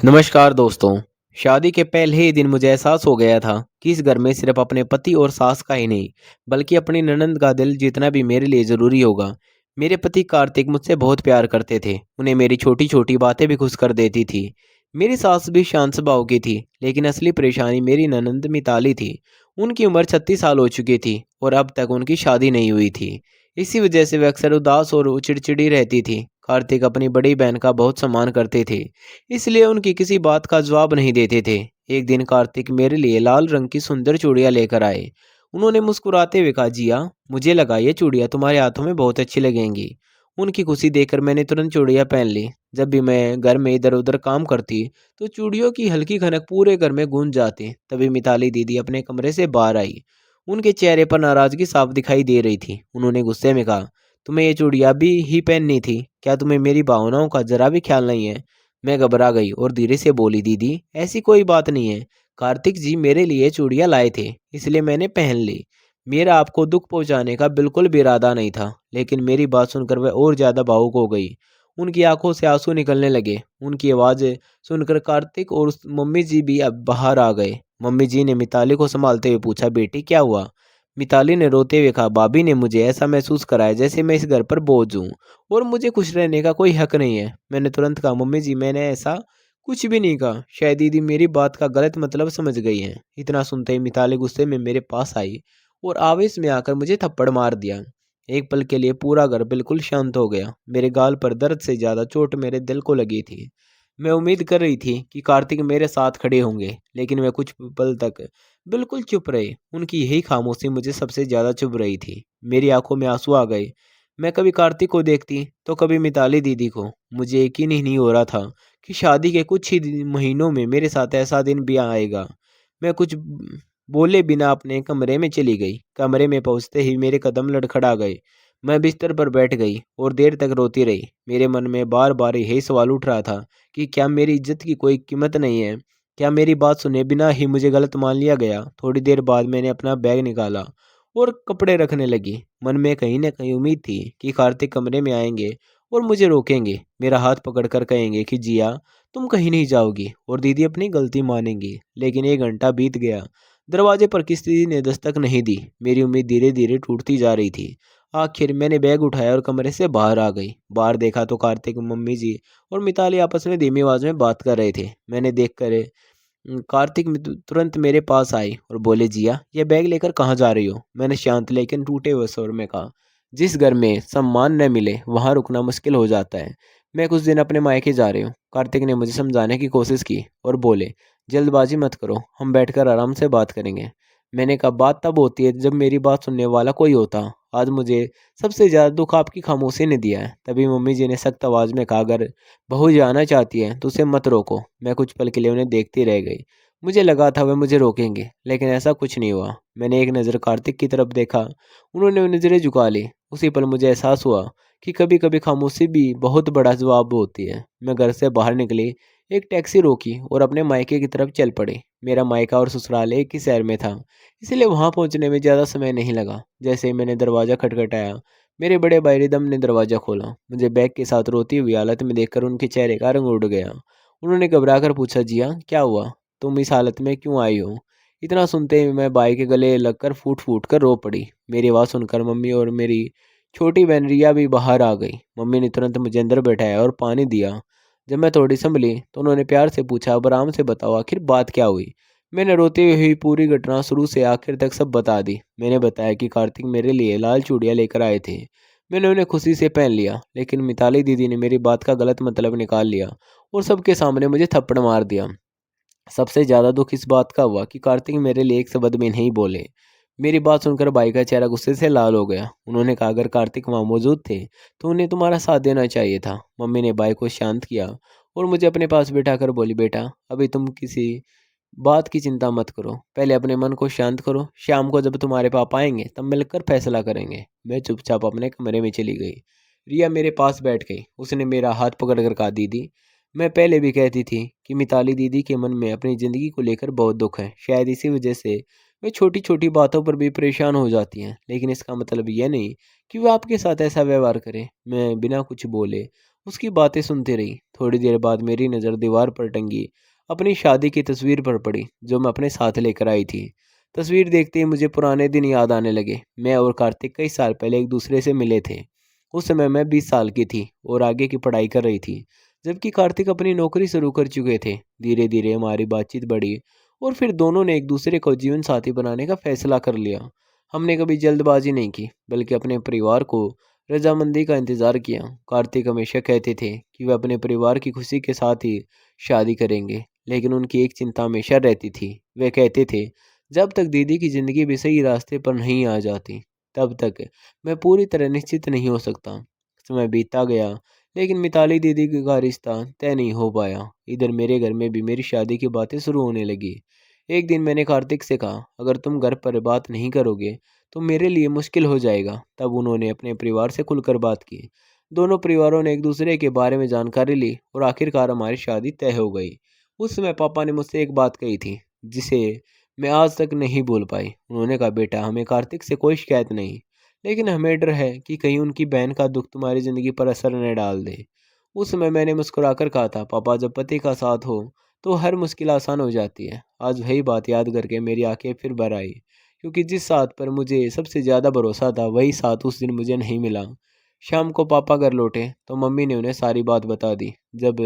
नमस्कार दोस्तों। शादी के पहले ही दिन मुझे एहसास हो गया था कि इस घर में सिर्फ अपने पति और सास का ही नहीं बल्कि अपनी ननंद का दिल जीतना भी मेरे लिए ज़रूरी होगा। मेरे पति कार्तिक मुझसे बहुत प्यार करते थे। उन्हें मेरी छोटी छोटी बातें भी खुश कर देती थी। मेरी सास भी शांत स्वभाव की थी, लेकिन असली परेशानी मेरी ननंद मिताली थी। उनकी उम्र 36 साल हो चुकी थी और अब तक उनकी शादी नहीं हुई थी। इसी वजह से वे अक्सर उदास और चिड़चिड़ी रहती थी। कार्तिक अपनी बड़ी बहन का बहुत सम्मान करते थे, इसलिए उनकी किसी बात का जवाब नहीं देते थे। एक दिन कार्तिक मेरे लिए लाल रंग की सुंदर चूड़ियां लेकर आए। उन्होंने मुस्कुराते हुए कहा, जिया, मुझे लगा ये चूड़ियां तुम्हारे हाथों में बहुत अच्छी लगेंगी। उनकी खुशी देखकर मैंने तुरंत चूड़ियां पहन ली। जब भी मैं घर में इधर उधर काम करती तो चूड़ियों की हल्की खनक पूरे घर में गूंज जाती। तभी मिताली दीदी अपने कमरे से बाहर आई। उनके चेहरे पर नाराजगी साफ दिखाई दे रही थी। उन्होंने गुस्से में कहा, तुम्हें ये चूड़ियां भी ही पहननी थी? क्या तुम्हें मेरी भावनाओं का जरा भी ख्याल नहीं है? मैं घबरा गई और धीरे से बोली, दीदी, ऐसी कोई बात नहीं है। कार्तिक जी मेरे लिए चूड़ियां लाए थे, इसलिए मैंने पहन ली। मेरा आपको दुख पहुंचाने का बिल्कुल भी इरादा नहीं था। लेकिन मेरी बात सुनकर वह और ज्यादा भावुक हो गई। उनकी आंखों से आंसू निकलने लगे। उनकी आवाज सुनकर कार्तिक और मम्मी जी भी अब बाहर आ गए। मम्मी जी ने मिताली को संभालते हुए पूछा, बेटी क्या हुआ? मिताली ने रोते हुए कहा, भाभी ने मुझे ऐसा महसूस कराया जैसे मैं इस घर पर बोझ हूँ और मुझे खुश रहने का कोई हक नहीं है। मैंने तुरंत कहा, मम्मी जी, मैंने ऐसा कुछ भी नहीं कहा। शायद दीदी मेरी बात का गलत मतलब समझ गई हैं। इतना सुनते ही मिताली गुस्से में मेरे पास आई और आवेश में आकर मुझे थप्पड़ मार दिया। एक पल के लिए पूरा घर बिल्कुल शांत हो गया। मेरे गाल पर दर्द से ज्यादा चोट मेरे दिल को लगी थी। मैं उम्मीद कर रही थी कि कार्तिक मेरे साथ खड़े होंगे, लेकिन वे कुछ पल तक बिल्कुल चुप रहे। उनकी यही खामोशी मुझे सबसे ज्यादा चुभ रही थी। मेरी आंखों में आंसू आ गए। मैं कभी कार्तिक को देखती तो कभी मिताली दीदी को। मुझे यकीन ही नहीं हो रहा था कि शादी के कुछ ही महीनों में मेरे साथ ऐसा दिन भी आएगा। मैं कुछ बोले बिना अपने कमरे में चली गई। कमरे में पहुंचते ही मेरे कदम लड़खड़ा गए। मैं बिस्तर पर बैठ गई और देर तक रोती रही। मेरे मन में बार बार यही सवाल उठ रहा था कि क्या मेरी इज्जत की कोई कीमत नहीं है? क्या मेरी बात सुने बिना ही मुझे गलत मान लिया गया? थोड़ी देर बाद मैंने अपना बैग निकाला और कपड़े रखने लगी। मन में कहीं न कहीं उम्मीद थी कि कार्तिक कमरे में आएंगे और मुझे रोकेंगे, मेरा हाथ पकड़कर कहेंगे कि जिया, तुम कहीं नहीं जाओगी, और दीदी अपनी गलती मानेंगी। लेकिन 1 घंटा बीत गया। दरवाजे पर किसी ने दस्तक नहीं दी। मेरी उम्मीद धीरे धीरे टूटती जा रही थी। आखिर मैंने बैग उठाया और कमरे से बाहर आ गई। बाहर देखा तो कार्तिक, मम्मी जी और मिताली आपस में धीमी आवाज में बात कर रहे थे। मैंने देखकर कार्तिक तुरंत मेरे पास आई और बोले, जिया, ये बैग लेकर कहाँ जा रही हो? मैंने शांत लेकिन टूटे हुए स्वर में कहा, जिस घर में सम्मान न मिले वहाँ रुकना मुश्किल हो जाता है। मैं कुछ दिन अपने मायके जा रही हूँ। कार्तिक ने मुझे समझाने की कोशिश की और बोले, जल्दबाजी मत करो, हम बैठकर आराम से बात करेंगे। मैंने कहा, बात तब होती है जब मेरी बात सुनने वाला कोई होता। आज मुझे सबसे ज़्यादा दुख आपकी खामोशी ने दिया है। तभी मम्मी जी ने सख्त आवाज़ में कहा, अगर बहू जाना चाहती है तो उसे मत रोको। मैं कुछ पल के लिए उन्हें देखती रह गई। मुझे लगा था वे मुझे रोकेंगे, लेकिन ऐसा कुछ नहीं हुआ। मैंने एक नज़र कार्तिक की तरफ देखा। उन्होंने नज़रें झुका ली। उसी पल मुझे एहसास हुआ कि कभी कभी खामोशी भी बहुत बड़ा जवाब होती है। मैं घर से बाहर निकली, एक टैक्सी रोकी और अपने मायके की तरफ चल पड़ी। मेरा मायका और ससुराल एक ही शहर में था, इसलिए वहां पहुंचने में ज़्यादा समय नहीं लगा। जैसे ही मैंने दरवाज़ा खटखटाया, मेरे बड़े भाई रिदम ने दरवाज़ा खोला। मुझे बैग के साथ रोती हुई हालत में देखकर उनके चेहरे का रंग उड़ गया। उन्होंने घबरा कर पूछा, जिया, क्या हुआ? तुम इस हालत में क्यों आई हो? इतना सुनते ही मैं भाई के गले लगकर फूट फूट कर रो पड़ी। मेरी आवाज़ सुनकर मम्मी और मेरी छोटी बहन रिया भी बाहर आ गई। मम्मी ने तुरंत मुझे अंदर बैठाया और पानी दिया। जब मैं थोड़ी संभली तो उन्होंने प्यार से पूछा, अब आराम से बताओ, आखिर बात क्या हुई? मैंने रोते हुए पूरी घटना शुरू से आखिर तक सब बता दी। मैंने बताया कि कार्तिक मेरे लिए लाल चूड़ियाँ लेकर आए थे। मैंने उन्हें खुशी से पहन लिया, लेकिन मिताली दीदी ने मेरी बात का गलत मतलब निकाल लिया और सबके सामने मुझे थप्पड़ मार दिया। सबसे ज़्यादा दुख इस बात का हुआ कि कार्तिक मेरे लिए एक शब्द भी नहीं बोले। मेरी बात सुनकर भाई का चेहरा गुस्से से लाल हो गया। उन्होंने कहा, अगर कार्तिक वहाँ मौजूद थे तो उन्हें तुम्हारा साथ देना चाहिए था। मम्मी ने भाई को शांत किया और मुझे अपने पास बिठाकर बोली, बेटा, अभी तुम किसी बात की चिंता मत करो, पहले अपने मन को शांत करो। शाम को जब तुम्हारे पापा आएंगे तब मिलकर फैसला करेंगे। मैं चुपचाप अपने कमरे में चली गई। रिया मेरे पास बैठ गई। उसने मेरा हाथ पकड़कर कहा, दीदी, मैं पहले भी कहती थी कि मिताली दीदी के मन में अपनी ज़िंदगी को लेकर बहुत दुख है। शायद इसी वजह से वे छोटी छोटी बातों पर भी परेशान हो जाती हैं, लेकिन इसका मतलब यह नहीं कि वो आपके साथ ऐसा व्यवहार करें। मैं बिना कुछ बोले उसकी बातें सुनती रही। थोड़ी देर बाद मेरी नज़र दीवार पर टंगी अपनी शादी की तस्वीर पर पड़ी, जो मैं अपने साथ लेकर आई थी। तस्वीर देखते ही मुझे पुराने दिन याद आने लगे। मैं और कार्तिक कई साल पहले एक दूसरे से मिले थे। उस समय मैं 20 साल की थी और आगे की पढ़ाई कर रही थी, जबकि कार्तिक अपनी नौकरी शुरू कर चुके थे। धीरे धीरे हमारी बातचीत बढ़ी और फिर दोनों ने एक दूसरे को जीवन साथी बनाने का फैसला कर लिया। हमने कभी जल्दबाजी नहीं की, बल्कि अपने परिवार को रजामंदी का इंतज़ार किया। कार्तिक हमेशा कहते थे कि वे अपने परिवार की खुशी के साथ ही शादी करेंगे, लेकिन उनकी एक चिंता हमेशा रहती थी। वे कहते थे, जब तक दीदी की ज़िंदगी भी सही रास्ते पर नहीं आ जाती, तब तक मैं पूरी तरह निश्चित नहीं हो सकता। समय बीतता गया, लेकिन मिताली दीदी का रिश्ता तय नहीं हो पाया। इधर मेरे घर में भी मेरी शादी की बातें शुरू होने लगी। एक दिन मैंने कार्तिक से कहा, अगर तुम घर पर बात नहीं करोगे तो मेरे लिए मुश्किल हो जाएगा। तब उन्होंने अपने परिवार से खुलकर बात की। दोनों परिवारों ने एक दूसरे के बारे में जानकारी ली और आखिरकार हमारी शादी तय हो गई। उस समय पापा ने मुझसे एक बात कही थी, जिसे मैं आज तक नहीं भूल पाई। उन्होंने कहा, बेटा, हमें कार्तिक से कोई शिकायत नहीं, लेकिन हमें डर है कि कहीं उनकी बहन का दुख तुम्हारी ज़िंदगी पर असर न डाल दे। उस समय मैंने मुस्कुराकर कहा था, पापा, जब पति का साथ हो तो हर मुश्किल आसान हो जाती है। आज वही बात याद करके मेरी आंखें फिर भर आई, क्योंकि जिस साथ पर मुझे सबसे ज़्यादा भरोसा था, वही साथ उस दिन मुझे नहीं मिला। शाम को पापा घर लौटे तो मम्मी ने उन्हें सारी बात बता दी। जब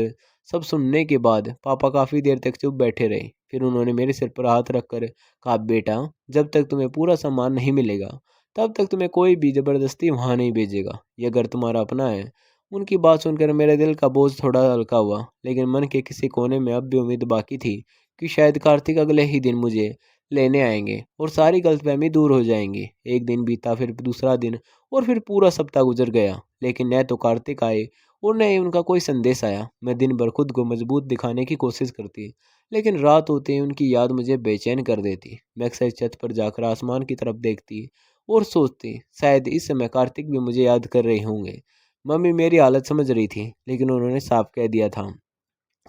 सब सुनने के बाद पापा काफ़ी देर तक चुप बैठे रहे। फिर उन्होंने मेरे सिर पर हाथ रखकर कहा, बेटा, जब तक तुम्हें पूरा सम्मान नहीं मिलेगा, तब तक तुम्हें कोई भी ज़बरदस्ती वहाँ नहीं भेजेगा। ये घर तुम्हारा अपना है। उनकी बात सुनकर मेरे दिल का बोझ थोड़ा हल्का हुआ, लेकिन मन के किसी कोने में अब भी उम्मीद बाकी थी कि शायद कार्तिक अगले ही दिन मुझे लेने आएंगे और सारी गलतफहमी दूर हो जाएंगी। एक दिन बीता, फिर दूसरा दिन, और फिर पूरा सप्ताह गुजर गया, लेकिन न तो कार्तिक आए और न ही उनका कोई संदेश आया। मैं दिन भर खुद को मजबूत दिखाने की कोशिश करती, लेकिन रात होते ही उनकी याद मुझे बेचैन कर देती। मैं अक्सर छत पर जाकर आसमान की तरफ देखती और सोचती, शायद इस समय कार्तिक भी मुझे याद कर रहे होंगे। मम्मी मेरी हालत समझ रही थी, लेकिन उन्होंने साफ कह दिया था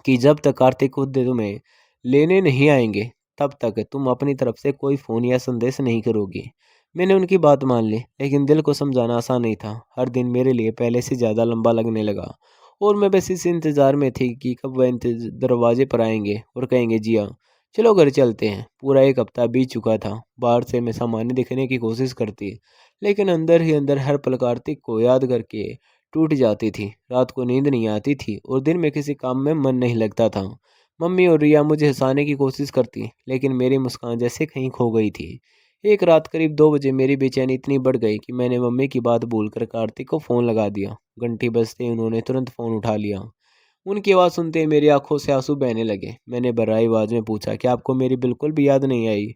कि जब तक कार्तिक खुद तुम्हें लेने नहीं आएंगे, तब तक तुम अपनी तरफ से कोई फ़ोन या संदेश नहीं करोगी। मैंने उनकी बात मान ली, लेकिन दिल को समझाना आसान नहीं था। हर दिन मेरे लिए पहले से ज़्यादा लंबा लगने लगा और मैं बस इस इंतज़ार में थी कि कब वह दरवाजे पर आएंगे और कहेंगे, जी हाँ, चलो घर चलते हैं। पूरा एक हफ्ता बीत चुका था। बाहर से मैं सामान्य दिखने की कोशिश करती, लेकिन अंदर ही अंदर हर पल कार्तिक को याद करके टूट जाती थी। रात को नींद नहीं आती थी और दिन में किसी काम में मन नहीं लगता था। मम्मी और रिया मुझे हंसाने की कोशिश करती, लेकिन मेरी मुस्कान जैसे कहीं खो गई थी। एक रात करीब 2 बजे मेरी बेचैनी इतनी बढ़ गई कि मैंने मम्मी की बात भूलकर कार्तिक को फ़ोन लगा दिया। घंटी बजते ही उन्होंने तुरंत फ़ोन उठा लिया। उनकी आवाज़ सुनते ही मेरी आंखों से आंसू बहने लगे। मैंने भर्राई आवाज़ में पूछा, क्या आपको मेरी बिल्कुल भी याद नहीं आई?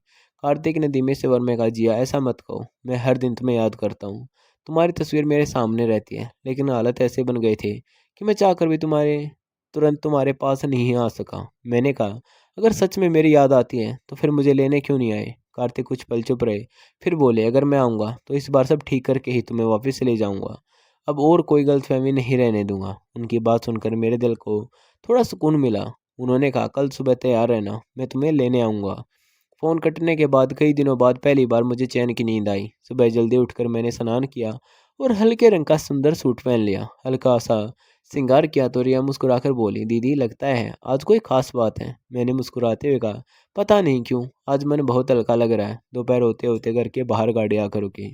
कार्तिक ने धीमे से स्वर में कहा, जिया, ऐसा मत कहो। मैं हर दिन तुम्हें याद करता हूँ। तुम्हारी तस्वीर मेरे सामने रहती है, लेकिन हालात ऐसे बन गए थे कि मैं चाहकर भी तुरंत तुम्हारे पास नहीं आ सका। मैंने कहा, अगर सच में मेरी याद आती है तो फिर मुझे लेने क्यों नहीं आए? कार्तिक कुछ पल चुप रहे, फिर बोले, अगर मैं आऊँगा तो इस बार सब ठीक करके ही तुम्हें वापस ले जाऊँगा। अब और कोई गलतफहमी नहीं रहने दूंगा। उनकी बात सुनकर मेरे दिल को थोड़ा सुकून मिला। उन्होंने कहा, कल सुबह तैयार रहना, मैं तुम्हें लेने आऊँगा। फ़ोन कटने के बाद कई दिनों बाद पहली बार मुझे चैन की नींद आई। सुबह जल्दी उठकर मैंने स्नान किया और हल्के रंग का सुंदर सूट पहन लिया। हल्का सा श्रृंगार किया तो रिया मुस्कुराकर बोली, दीदी, लगता है आज कोई खास बात है। मैंने मुस्कुराते हुए कहा, पता नहीं क्यों, आज मन बहुत हल्का लग रहा है। दोपहर होते होते घर के बाहर गाड़ी आकर रुकी।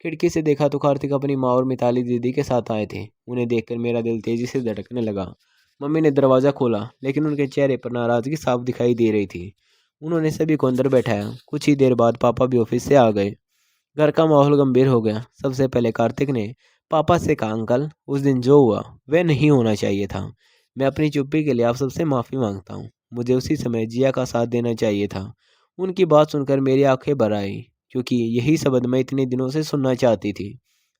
खिड़की से देखा तो कार्तिक अपनी माँ और मिताली दीदी के साथ आए थे। उन्हें देखकर मेरा दिल तेजी से धड़कने लगा। मम्मी ने दरवाज़ा खोला, लेकिन उनके चेहरे पर नाराज़गी साफ दिखाई दे रही थी। उन्होंने सभी को अंदर बैठाया। कुछ ही देर बाद पापा भी ऑफिस से आ गए। घर का माहौल गंभीर हो गया। सबसे पहले कार्तिक ने पापा से कहा, अंकल, उस दिन जो हुआ वह नहीं होना चाहिए था। मैं अपनी चुप्पी के लिए आप सबसे माफ़ी मांगता हूँ। मुझे उसी समय जिया का साथ देना चाहिए था। उनकी बात सुनकर मेरी आंखें भर आई, क्योंकि यही शब्द मैं इतने दिनों से सुनना चाहती थी।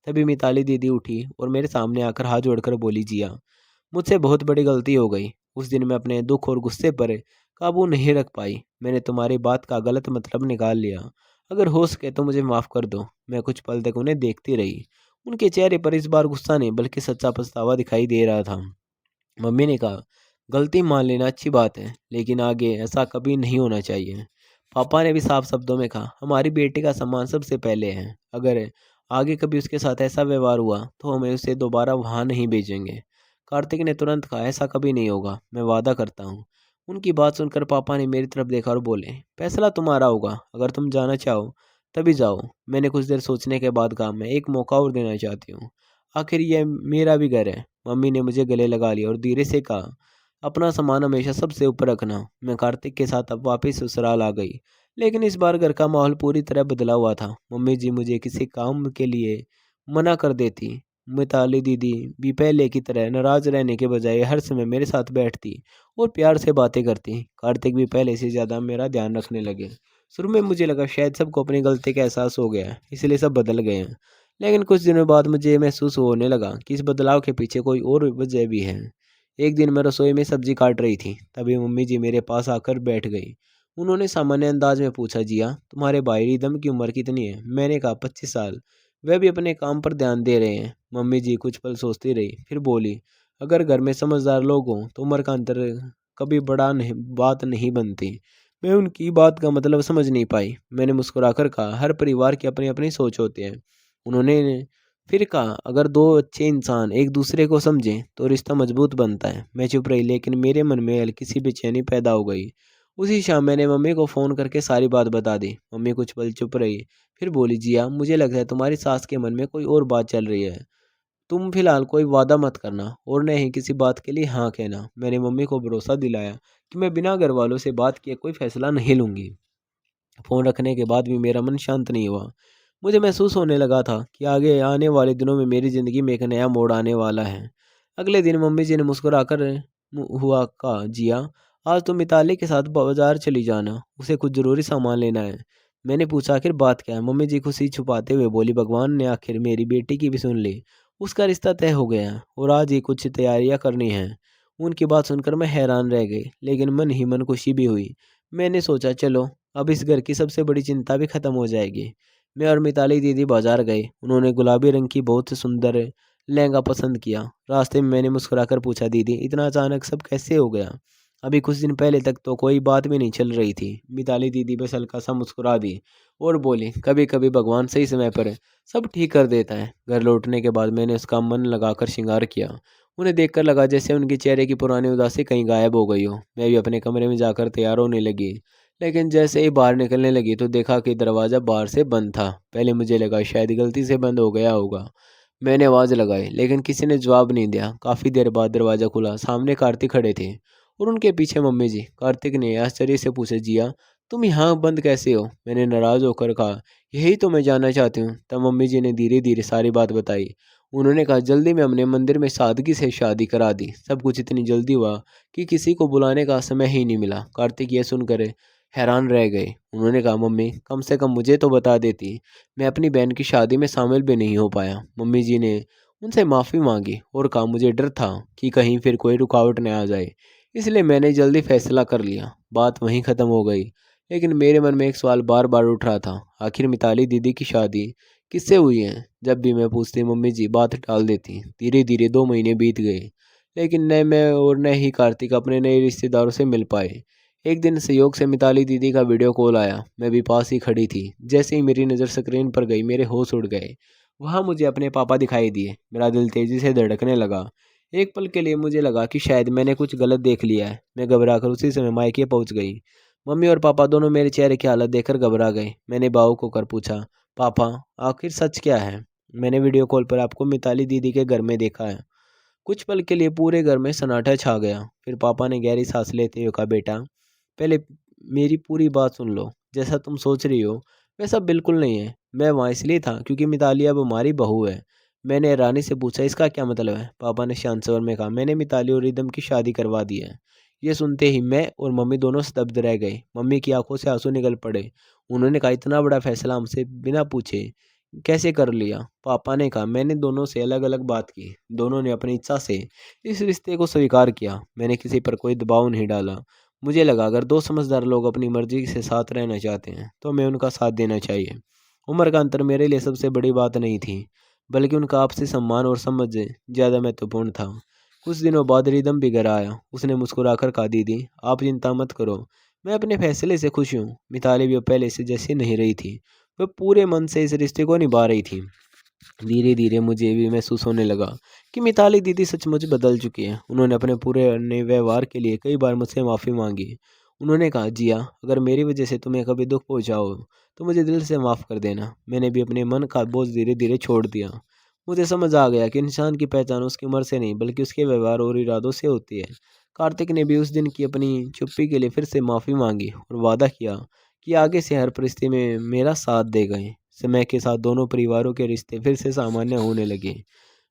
तभी मिताली दीदी उठी और मेरे सामने आकर हाथ जोड़कर बोली, जिया, मुझसे बहुत बड़ी गलती हो गई। उस दिन मैं अपने दुख और गुस्से पर काबू नहीं रख पाई। मैंने तुम्हारी बात का गलत मतलब निकाल लिया। अगर हो सके तो मुझे माफ़ कर दो। मैं कुछ पल तक उन्हें देखती रही। उनके चेहरे पर इस बार गुस्सा नहीं, बल्कि सच्चा पछतावा दिखाई दे रहा था। मम्मी ने कहा, गलती मान लेना अच्छी बात है, लेकिन आगे ऐसा कभी नहीं होना चाहिए। पापा ने भी साफ शब्दों में कहा, हमारी बेटी का सम्मान सबसे पहले है। अगर आगे कभी उसके साथ ऐसा व्यवहार हुआ तो हमें उसे दोबारा वहाँ नहीं भेजेंगे। कार्तिक ने तुरंत कहा, ऐसा कभी नहीं होगा, मैं वादा करता हूँ। उनकी बात सुनकर पापा ने मेरी तरफ देखा और बोले, फैसला तुम्हारा होगा, अगर तुम जाना चाहो तभी जाओ। मैंने कुछ देर सोचने के बाद कहा, मैं एक मौका और देना चाहती हूँ, आखिर यह मेरा भी घर है। मम्मी ने मुझे गले लगा लिया और धीरे से कहा, अपना सामान हमेशा सबसे ऊपर रखना। मैं कार्तिक के साथ अब वापस ससुराल आ गई, लेकिन इस बार घर का माहौल पूरी तरह बदला हुआ था। मम्मी जी मुझे किसी काम के लिए मना कर देती, मिताली दीदी भी पहले की तरह नाराज रहने के बजाय हर समय मेरे साथ बैठती और प्यार से बातें करती। कार्तिक भी पहले से ज़्यादा मेरा ध्यान रखने लगे। शुरू में मुझे लगा शायद सबको अपनी गलती का एहसास हो गया है, इसलिए सब बदल गए हैं। लेकिन कुछ दिनों बाद मुझे ये महसूस होने लगा कि इस बदलाव के पीछे कोई और वजह भी है। एक दिन मैं रसोई में सब्जी काट रही थी, तभी मम्मी जी मेरे पास आकर बैठ गई। उन्होंने सामान्य अंदाज में पूछा, जिया तुम्हारे भाई रिदम की उम्र कितनी है? मैंने कहा, 25 साल। वह भी अपने काम पर ध्यान दे रहे हैं। मम्मी जी कुछ पल सोचती रही, फिर बोली, अगर घर में समझदार लोग हों तो उम्र का अंतर कभी बड़ा नहीं बात नहीं बनती। मैं उनकी बात का मतलब समझ नहीं पाई। मैंने मुस्कुराकर कहा, हर परिवार की अपनी अपनी सोच होती है। उन्होंने फिर कहा, अगर दो अच्छे इंसान एक दूसरे को समझें तो रिश्ता मजबूत बनता है। मैं चुप रही, लेकिन मेरे मन में हल्की सी बेचैनी पैदा हो गई। उसी शाम मैंने मम्मी को फ़ोन करके सारी बात बता दी। मम्मी कुछ पल चुप रही, फिर बोली, जिया मुझे लगता है तुम्हारी सास के मन में कोई और बात चल रही है। तुम फिलहाल कोई वादा मत करना और न ही किसी बात के लिए हाँ कहना। मैंने मम्मी को भरोसा दिलाया कि मैं बिना घर वालों से बात किए कोई फैसला नहीं लूँगी। फ़ोन रखने के बाद भी मेरा मन शांत नहीं हुआ। मुझे महसूस होने लगा था कि आगे आने वाले दिनों में मेरी ज़िंदगी में एक नया मोड़ आने वाला है। अगले दिन मम्मी जी ने मुस्कुराकर हुआ कहा, जिया आज तुम मिताली के साथ बाजार चली जाना, उसे कुछ ज़रूरी सामान लेना है। मैंने पूछा, आखिर बात क्या है? मम्मी जी खुशी छुपाते हुए बोली, भगवान ने आखिर मेरी बेटी की भी सुन ली, उसका रिश्ता तय हो गया है और आज ही कुछ तैयारियां करनी हैं। उनकी बात सुनकर मैं हैरान रह गई, लेकिन मन ही मन खुशी भी हुई। मैंने सोचा, चलो अब इस घर की सबसे बड़ी चिंता भी खत्म हो जाएगी। मैं और मिताली दीदी बाजार गए। उन्होंने गुलाबी रंग की बहुत सुंदर लहंगा पसंद किया। रास्ते में मैंने मुस्कुराकर पूछा, दीदी इतना अचानक सब कैसे हो गया? अभी कुछ दिन पहले तक तो कोई बात भी नहीं चल रही थी। मिताली दीदी बस हल्का सा मुस्कुरा दी और बोली, कभी कभी भगवान सही समय पर सब ठीक कर देता है। घर लौटने के बाद मैंने उसका मन लगाकर श्रृंगार किया। उन्हें देखकर लगा जैसे उनके चेहरे की पुरानी उदासी कहीं गायब हो गई हो। मैं भी अपने कमरे में जाकर तैयार होने लगी, लेकिन जैसे ही बाहर निकलने लगी तो देखा कि दरवाज़ा बाहर से बंद था। पहले मुझे लगा शायद गलती से बंद हो गया होगा। मैंने आवाज़ लगाई, लेकिन किसी ने जवाब नहीं दिया। काफ़ी देर बाद दरवाज़ा खुला, सामने कार्तिक खड़े थे और उनके पीछे मम्मी जी। कार्तिक ने आश्चर्य से पूछा, जिया तुम यहाँ बंद कैसे हो? मैंने नाराज़ होकर कहा, यही तो मैं जानना चाहती हूँ। तब मम्मी जी ने धीरे धीरे सारी बात बताई। उन्होंने कहा, जल्दी में हमने मंदिर में सादगी से शादी करा दी। सब कुछ इतनी जल्दी हुआ कि किसी को बुलाने का समय ही नहीं मिला। कार्तिक ये सुनकर हैरान रह गए। उन्होंने कहा, मम्मी कम से कम मुझे तो बता देती, मैं अपनी बहन की शादी में शामिल भी नहीं हो पाया। मम्मी जी ने उनसे माफ़ी मांगी और कहा, मुझे डर था कि कहीं फिर कोई रुकावट न आ जाए, इसलिए मैंने जल्दी फैसला कर लिया। बात वहीं ख़त्म हो गई, लेकिन मेरे मन में एक सवाल बार बार उठ रहा था, आखिर मिताली दीदी की शादी किससे हुई है? जब भी मैं पूछती मम्मी जी बात टाल देती। धीरे धीरे 2 महीने बीत गए, लेकिन न मैं और न ही कार्तिक अपने नए रिश्तेदारों से मिल पाए। एक दिन संयोग से मिताली दीदी का वीडियो कॉल आया। मैं भी पास ही खड़ी थी। जैसे ही मेरी नज़र स्क्रीन पर गई, मेरे होश उड़ गए। वहाँ मुझे अपने पापा दिखाई दिए। मेरा दिल तेज़ी से धड़कने लगा। एक पल के लिए मुझे लगा कि शायद मैंने कुछ गलत देख लिया है। मैं घबराकर उसी समय मायके पहुँच गई। मम्मी और पापा दोनों मेरे चेहरे की हालत देखकर घबरा गए। मैंने भावुक होकर पूछा, पापा आखिर सच क्या है? मैंने वीडियो कॉल पर आपको मिताली दीदी के घर में देखा है। कुछ पल के लिए पूरे घर में सन्नाटा छा गया। फिर पापा ने गहरी सांस लेते हुए कहा, बेटा पहले मेरी पूरी बात सुन लो। जैसा तुम सोच रही हो वैसा बिल्कुल नहीं है। मैं वहाँ इसलिए था क्योंकि मिताली अब हमारी बहू है। मैंने हैरानी से पूछा, इसका क्या मतलब है? पापा ने शांत स्वर में कहा, मैंने मिताली और रिदम की शादी करवा दी है। ये सुनते ही मैं और मम्मी दोनों स्तब्ध रह गए। मम्मी की आंखों से आंसू निकल पड़े। उन्होंने कहा, इतना बड़ा फैसला हमसे बिना पूछे कैसे कर लिया? पापा ने कहा, मैंने दोनों से अलग अलग बात की, दोनों ने अपनी इच्छा से इस रिश्ते को स्वीकार किया। मैंने किसी पर कोई दबाव नहीं डाला। मुझे लगा अगर दो समझदार लोग अपनी मर्जी से साथ रहना चाहते हैं तो हमें उनका साथ देना चाहिए। उम्र का अंतर मेरे लिए सबसे बड़ी बात नहीं थी, बल्कि उनका आपसी सम्मान और समझ ज़्यादा महत्वपूर्ण था। कुछ दिनों बाद रिदम भी घर आया। उसने मुस्कुराकर कहा, दीदी आप चिंता मत करो, मैं अपने फैसले से खुश हूँ। मिताली भी अब पहले से जैसी नहीं रही थी, वह पूरे मन से इस रिश्ते को निभा रही थी। धीरे धीरे मुझे भी महसूस होने लगा कि मिताली दीदी सचमुच बदल चुकी हैं। उन्होंने अपने पूरे नए व्यवहार के लिए कई बार मुझसे माफ़ी मांगी। उन्होंने कहा, जिया, अगर मेरी वजह से तुम्हें कभी दुख पहुंचा हो तो मुझे दिल से माफ़ कर देना। मैंने भी अपने मन का बोझ धीरे धीरे छोड़ दिया। मुझे समझ आ गया कि इंसान की पहचान उसकी उम्र से नहीं बल्कि उसके व्यवहार और इरादों से होती है। कार्तिक ने भी उस दिन की अपनी चुप्पी के लिए फिर से माफ़ी मांगी और वादा किया कि आगे से हर परिस्थिति में मेरा साथ देगा। समय के साथ दोनों परिवारों के रिश्ते फिर से सामान्य होने लगे।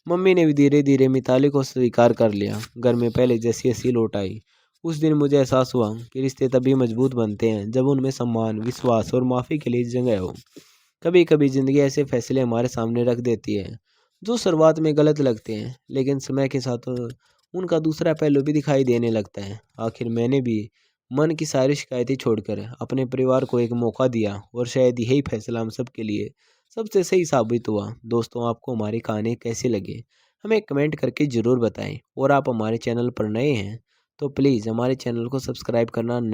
मम्मी ने भी धीरे धीरे मिताली को स्वीकार कर लिया। घर में पहले जैसी हंसी लौट आई। उस दिन मुझे एहसास हुआ कि रिश्ते तभी मजबूत बनते हैं जब उनमें सम्मान, विश्वास और माफ़ी के लिए जगह हो। कभी कभी ज़िंदगी ऐसे फैसले हमारे सामने रख देती है जो शुरुआत में गलत लगते हैं, लेकिन समय के साथ उनका दूसरा पहलू भी दिखाई देने लगता है। आखिर मैंने भी मन की सारी शिकायतें छोड़कर अपने परिवार को एक मौका दिया और शायद यही फैसला हम सब के लिए सबसे सही साबित हुआ। दोस्तों, आपको हमारी कहानी कैसी लगी हमें कमेंट करके ज़रूर बताएं, और आप हमारे चैनल पर नए हैं तो प्लीज़ हमारे चैनल को सब्सक्राइब करना न